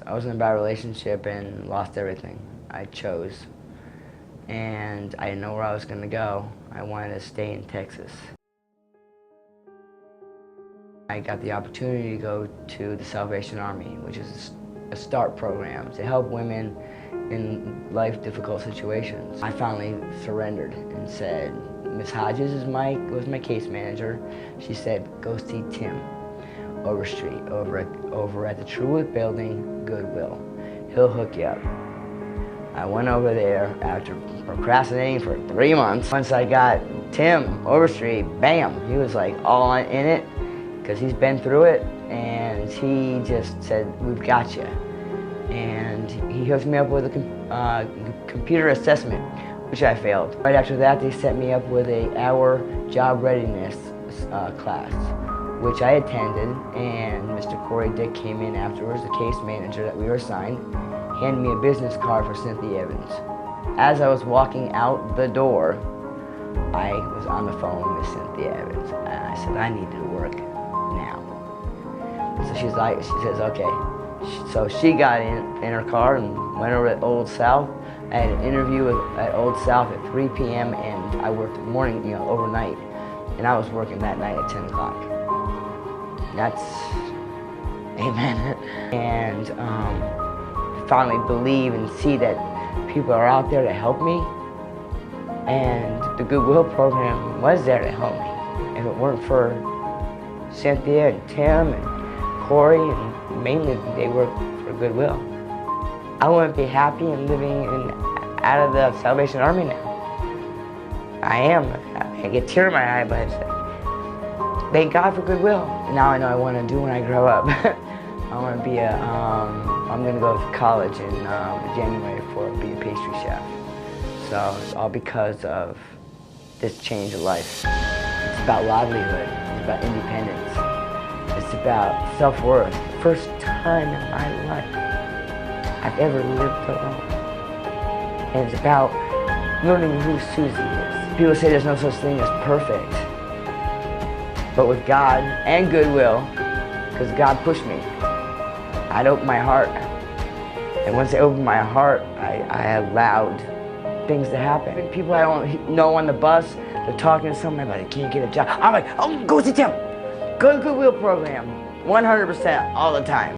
I was in a bad relationship and lost everything. I chose. And I didn't know where I was going to go. I wanted to stay in Texas. I got the opportunity to go to the Salvation Army, which is a START program to help women in life difficult situations. I finally surrendered and said, Miss Hodges was my case manager. She said, go see Tim Overstreet over at the Truwood Building, Goodwill. He'll hook you up. I went over there after procrastinating for 3 months. Once I got Tim Overstreet, bam, he was like all in it because he's been through it, and he just said, we've got you. And he hooked me up with a computer assessment, which I failed. Right after that, they set me up with an hour job readiness class, which I attended, and Mr. Corey Dick came in afterwards, the case manager that we were assigned, handed me a business card for Cynthia Evans. As I was walking out the door, I was on the phone with Cynthia Evans, and I said, I need to work now. So she says, okay. So she got in her car and went over to Old South. I had an interview at Old South at 3 p.m. and I worked morning, overnight. And I was working that night at 10 o'clock. That's, amen. And finally believe and see that people are out there to help me. And the Goodwill program was there to help me. If it weren't for Cynthia and Tim and Corey, and mainly they work for Goodwill, I wouldn't be happy and living out of the Salvation Army now. I am. I get a tear in my eye, but thank God for Goodwill. Now I know I want to do when I grow up. I want to be I'm going to go to college in January for be a pastry chef. So it's all because of this change of life. It's about livelihood. It's about independence. It's about self-worth. First time in my life I've ever lived alone. And it's about learning who Susie is. People say there's no such thing as perfect. But with God and Goodwill, because God pushed me, I'd open my heart. And once I opened my heart, I allowed things to happen. People I don't know on the bus, they're talking to somebody about they can't get a job. I'm like, oh, go to Tim. Go to the Goodwill program, 100% all the time.